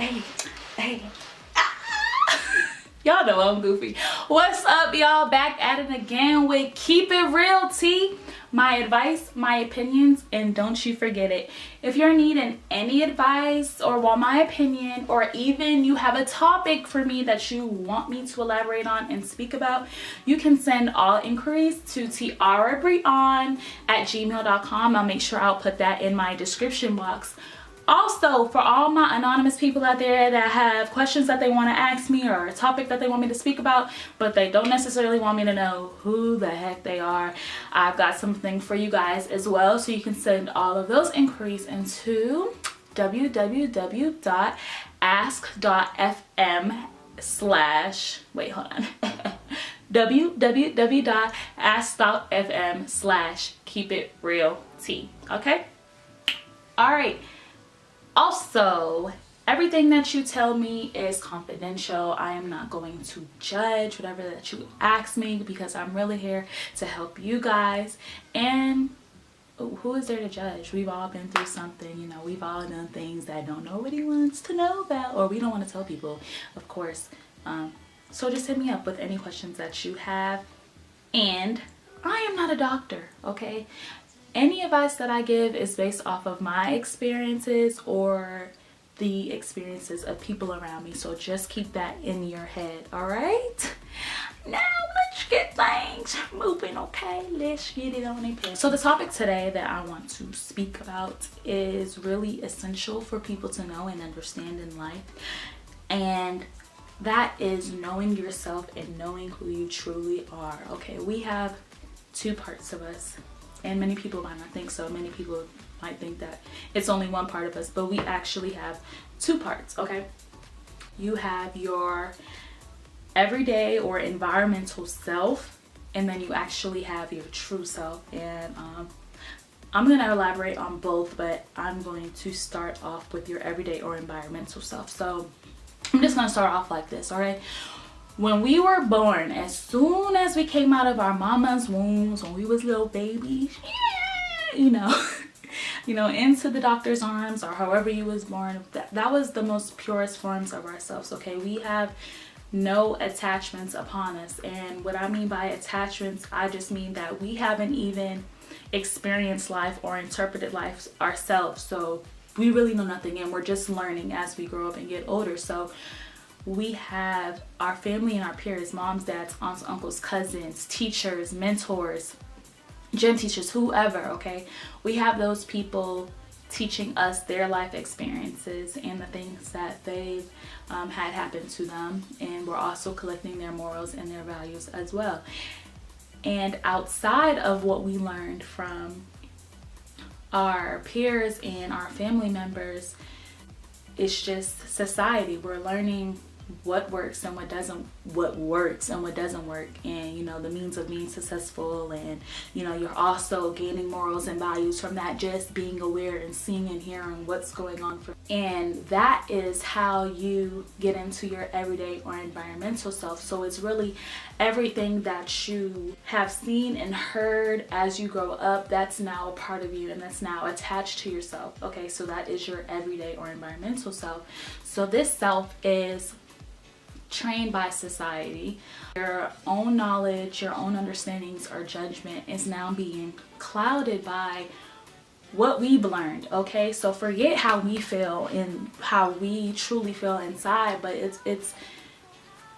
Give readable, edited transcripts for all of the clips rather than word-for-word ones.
Hey, hey. Y'all know I'm goofy. What's up, y'all? Back at it again with Keep It Real Tea. My advice, my opinions, and don't you forget it. If you're needing any advice or want my opinion, or even you have a topic for me that you want me to elaborate on and speak about, you can send all inquiries to tiarabrion@gmail.com. I'll make sure I'll put that in my description box. Also, for all my anonymous people out there that have questions that they want to ask me or a topic that they want me to speak about, but they don't necessarily want me to know who the heck they are, I've got something for you guys as well. So you can send all of those inquiries into www.ask.fm/ wait, hold on. www.ask.fm/keepitrealtea. Okay? All right. Also, everything that you tell me is confidential. I am not going to judge whatever that you ask me because I'm really here to help you guys. And who is there to judge? We've all been through something, you know, we've all done things that nobody wants to know about, or we don't want to tell people, of course. So just hit me up with any questions that you have. And I am not a doctor, okay? Any advice that I give is based off of my experiences or the experiences of people around me. So just keep that in your head, all right? Now let's get things moving, okay? Let's get it on in. So the topic today that I want to speak about is really essential for people to know and understand in life. And that is knowing yourself and knowing who you truly are, okay? We have two parts of us. And many people might not think so. Many people might think that it's only one part of us, but we actually have two parts, okay? You have your everyday or environmental self, and then you actually have your true self. And I'm going to elaborate on both, but I'm going to start off with your everyday or environmental self. So I'm just going to start off like this, all right? When we were born, as soon as we came out of our mama's wombs, when we was little babies, you know, into the doctor's arms or however you was born, that was the most purest forms of ourselves, okay? We have no attachments upon us. And what I mean by attachments, I just mean that we haven't even experienced life or interpreted life ourselves. So we really know nothing, and we're just learning as we grow up and get older. So we have our family and our peers, moms, dads, aunts, uncles, cousins, teachers, mentors, gym teachers, whoever, okay? We have those people teaching us their life experiences and the things that they've had happen to them. And we're also collecting their morals and their values as well. And outside of what we learned from our peers and our family members, it's just society. We're learning what works and what doesn't, what works and what doesn't work, and you know, the means of being successful. And you know, you're also gaining morals and values from that, just being aware and seeing and hearing what's going on and that is how you get into your everyday or environmental self. So it's really everything that you have seen and heard as you grow up, that's now a part of you and that's now attached to yourself, okay? So that is your everyday or environmental self. So this self is trained by society. Your own knowledge, your own understandings or judgment is now being clouded by what we've learned, okay? So forget how we feel and how we truly feel inside, but it's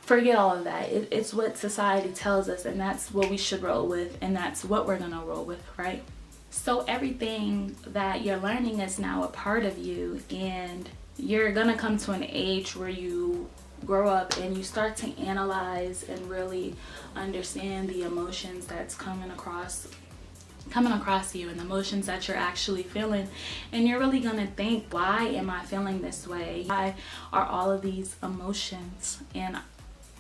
forget all of that. It's what society tells us, and that's what we should roll with, and that's what we're gonna roll with, right? So everything that you're learning is now a part of you, and you're gonna come to an age where you grow up and you start to analyze and really understand the emotions that's coming across you and the emotions that you're actually feeling. And you're really gonna think, why am I feeling this way? Why are all of these emotions and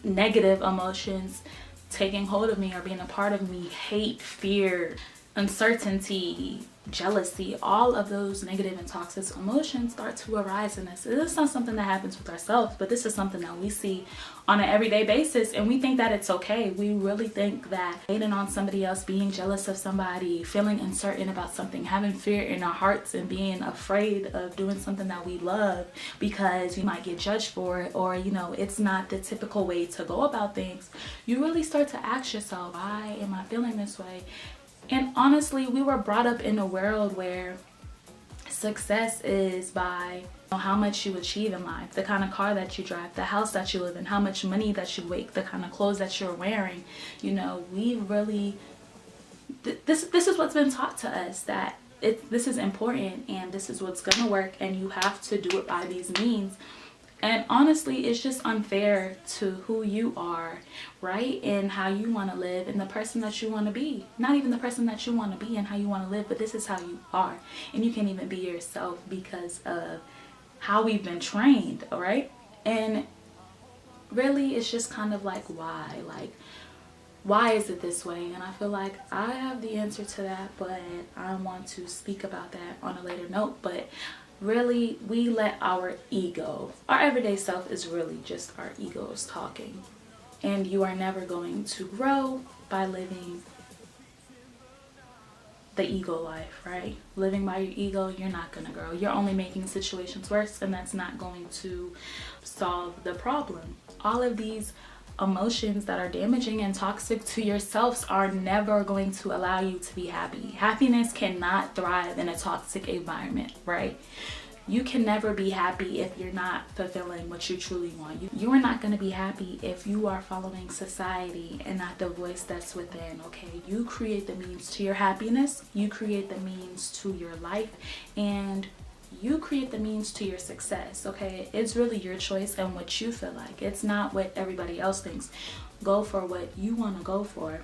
negative emotions taking hold of me or being a part of me? Hate, fear, uncertainty, jealousy, all of those negative and toxic emotions start to arise in us. This is not something that happens with ourselves, but this is something that we see on an everyday basis, and we think that it's okay. We really think that hating on somebody else, being jealous of somebody, feeling uncertain about something, having fear in our hearts, and being afraid of doing something that we love because you might get judged for it, or it's not the typical way to go about things. You really start to ask yourself, why am I feeling this way? And honestly, we were brought up in a world where success is by how much you achieve in life, the kind of car that you drive, the house that you live in, how much money that you make, the kind of clothes that you're wearing. We really, this is what's been taught to us, that this is important and this is what's gonna work, and you have to do it by these means. And honestly, it's just unfair to who you are, right? And how you want to live, and the person that you want to be. Not even the person that you want to be and how you want to live, but this is how you are. And you can't even be yourself because of how we've been trained, all right? And really, it's just kind of like, why? Like, why is it this way? And I feel like I have the answer to that, but I want to speak about that on a later note. But really, we let our everyday self is really just our egos talking. And you are never going to grow by living the ego life, right? Living by your ego, you're not going to grow. You're only making situations worse, and that's not going to solve the problem. All of these emotions that are damaging and toxic to yourselves are never going to allow you to be happy. Happiness cannot thrive in a toxic environment, right? You can never be happy if you're not fulfilling what you truly want. You are not going to be happy if you are following society and not the voice that's within, okay? You create the means to your happiness, you create the means to your life, and you create the means to your success, okay? It's really your choice and what you feel like. It's not what everybody else thinks. Go for what you want to go for.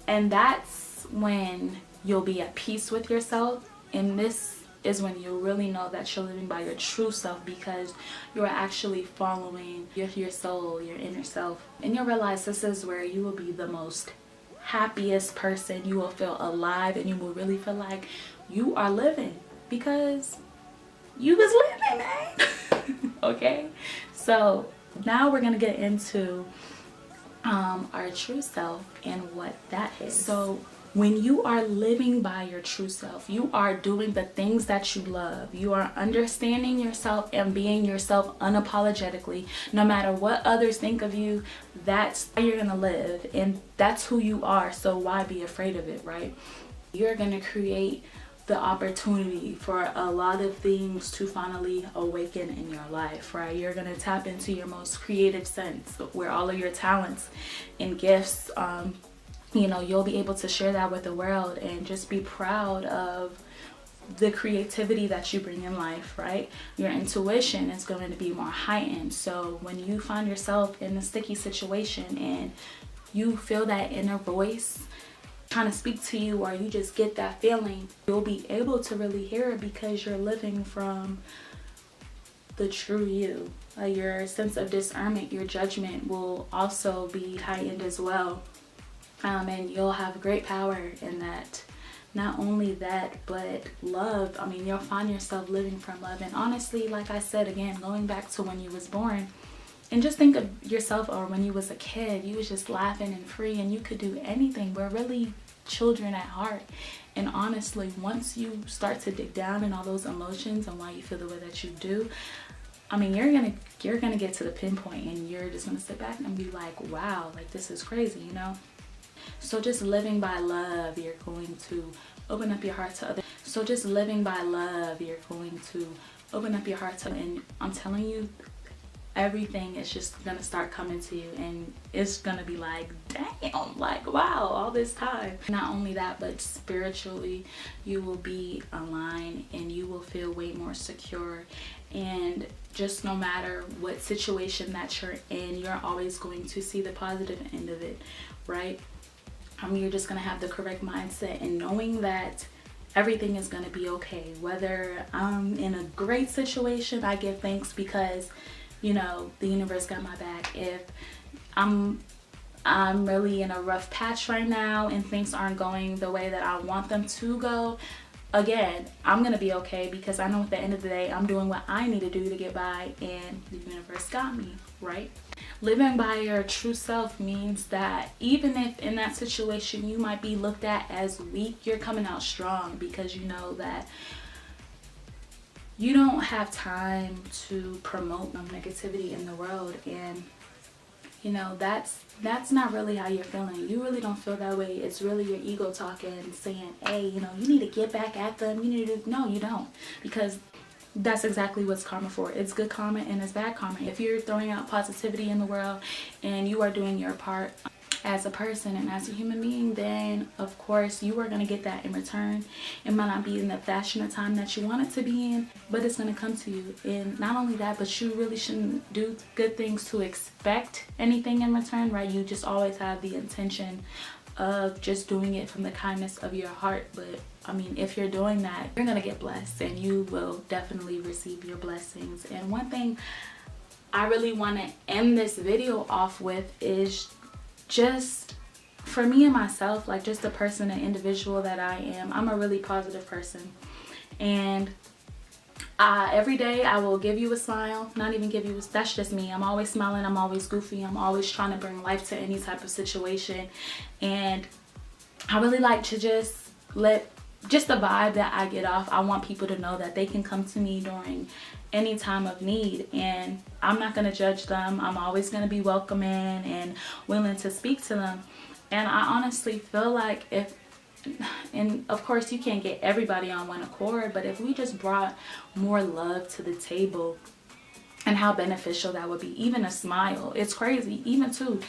And that's when you'll be at peace with yourself. And this is when you really know that you're living by your true self, because you're actually following your soul, your inner self. And you'll realize this is where you will be the most happiest person. You will feel alive, and you will really feel like you are living, because you was living, man. Okay, so now we're gonna get into our true self and what that is. So when you are living by your true self, you are doing the things that you love. You are understanding yourself and being yourself unapologetically. No matter what others think of you, that's how you're gonna live, and that's who you are. So why be afraid of it, right? You're gonna create the opportunity for a lot of things to finally awaken in your life, right? You're gonna tap into your most creative sense, where all of your talents and gifts, you'll be able to share that with the world, and just be proud of the creativity that you bring in life, right? Your intuition is going to be more heightened. So when you find yourself in a sticky situation and you feel that inner voice trying to speak to you, or you just get that feeling, you'll be able to really hear it, because you're living from the true you. Your sense of discernment, your judgment will also be heightened as well. And you'll have great power in that. Not only that, but love. You'll find yourself living from love. And honestly, like I said, again, going back to when you was born, and just think of yourself, or when you was a kid, you was just laughing and free, and you could do anything. We're really children at heart. And honestly, once you start to dig down in all those emotions and why you feel the way that you do, you're gonna get to the pinpoint, and you're just gonna sit back and be like, wow, like this is crazy, So just living by love, you're going to open up your heart to others. So just living by love, you're going to open up your heart to, and I'm telling you, everything is just gonna start coming to you, and it's gonna be like, damn, like wow, all this time. Not only that, but spiritually you will be aligned, and you will feel way more secure. And just no matter what situation that you're in, you're always going to see the positive end of it, right? You're just gonna have the correct mindset, and knowing that everything is gonna be okay. Whether I'm in a great situation, I give thanks, because the universe got my back. If I'm I'm really in a rough patch right now and things aren't going the way that I want them to go, again, I'm gonna be okay, because I know at the end of the day I'm doing what I need to do to get by, and the universe got me, right? Living by your true self means that even if in that situation you might be looked at as weak, you're coming out strong, because you know that you don't have time to promote negativity in the world. And you know, that's not really how you're feeling. You really don't feel that way. It's really your ego talking, saying, hey, you know, you need to get back at them. You need to, no, you don't. Because that's exactly what's karma for. It's good karma and it's bad karma. If you're throwing out positivity in the world and you are doing your part as a person and as a human being, then of course you are going to get that in return. It might not be in the fashion of time that you want it to be in, but it's going to come to you. And not only that, but you really shouldn't do good things to expect anything in return, right? You just always have the intention of just doing it from the kindness of your heart. But I mean, if you're doing that, you're gonna get blessed, and you will definitely receive your blessings. And one thing I really want to end this video off with is just for me and myself, like just the person and individual that I am. I'm a really positive person, and every day I will give you a smile. Not even give you, that's just me. I'm always smiling, I'm always goofy, I'm always trying to bring life to any type of situation. And I really like to just just the vibe that I get off. I want people to know that they can come to me during any time of need, and I'm not going to judge them. I'm always going to be welcoming and willing to speak to them. And I honestly feel like and of course you can't get everybody on one accord, but if we just brought more love to the table, and how beneficial that would be. Even a smile, it's crazy. Even too,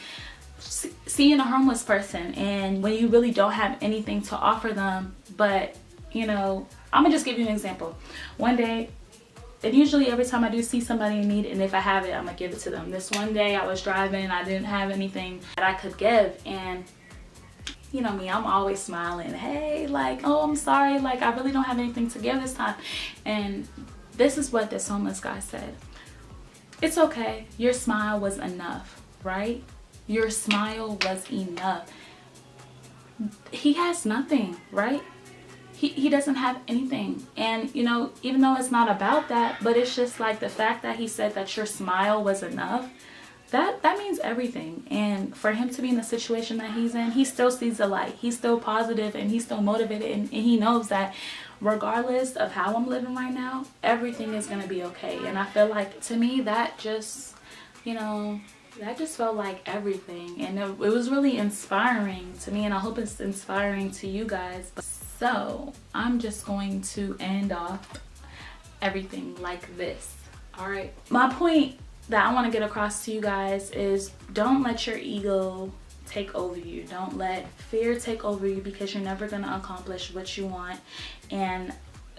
seeing a homeless person, and when you really don't have anything to offer them, but you know, I'm gonna just give you an example. One day, and usually every time I do see somebody in need, and if I have it, I'm gonna give it to them. This one day I was driving and I didn't have anything that I could give, and you know me, I'm always smiling. Hey, like, oh, I'm sorry, like I really don't have anything to give this time. And this is what this homeless guy said. It's okay, your smile was enough, right? Your smile was enough. He has nothing, right? He doesn't have anything. And you know, even though it's not about that, but it's just like the fact that he said that your smile was enough, that means everything. And for him to be in the situation that he's in, he still sees the light. He's still positive, and he's still motivated, and he knows that regardless of how I'm living right now, everything is going to be okay. And I feel like, to me, that just, you know, that just felt like everything. And it was really inspiring to me, and I hope it's inspiring to you guys. So I'm just going to end off everything like this. All right, my point that I want to get across to you guys is, don't let your ego take over you. Don't let fear take over you, because you're never going to accomplish what you want. And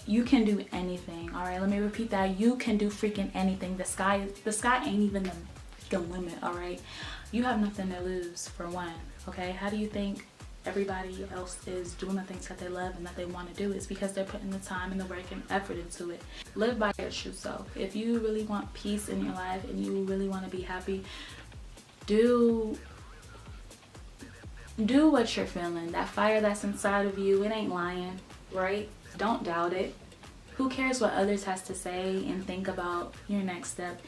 you can do anything. All right, let me repeat that. You can do freaking anything. The sky ain't even the limit. All right, you have nothing to lose, for one. Okay, how do you think everybody else is doing the things that they love and that they want to do? It's because they're putting the time and the work and effort into it. Live by your true self. If you really want peace in your life and you really want to be happy, do what you're feeling. That fire that's inside of you, it ain't lying, right? Don't doubt it. Who cares what others has to say and think about your next step?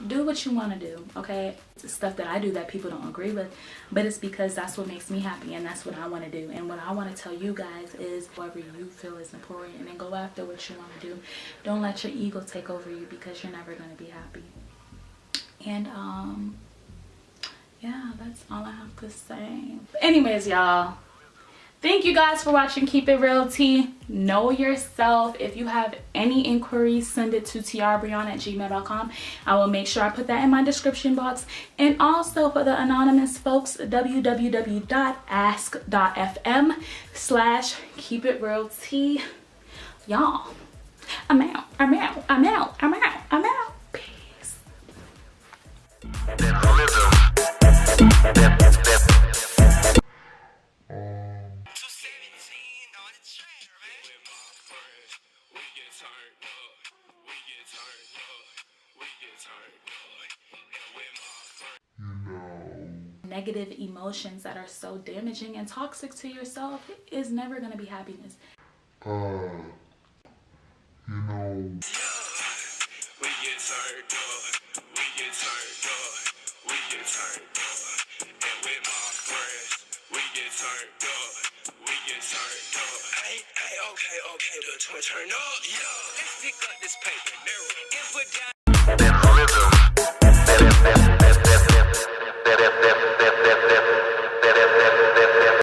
Do what you want to do, okay? It's stuff that I do that people don't agree with, but it's because that's what makes me happy, and that's what I want to do. And what I want to tell you guys is, whatever you feel is important, and then go after what you want to do. Don't let your ego take over you, because you're never going to be happy. And yeah, that's all I have to say. But anyways, y'all, thank you guys for watching Keep It Real Tea. Know yourself. If you have any inquiries, send it to tiarabrianna@gmail.com. I will make sure I put that in my description box. And also for the anonymous folks, www.ask.fm/keepitrealtea. Y'all, I'm out. Peace. negative emotions that are so damaging and toxic to yourself is never going to be happiness. We get turned up, we get turned up, we get turned up. And with my friends, we get turned up, we get turned up. Hey, okay, the turn up, yeah. Let's pick up this paper, and put down.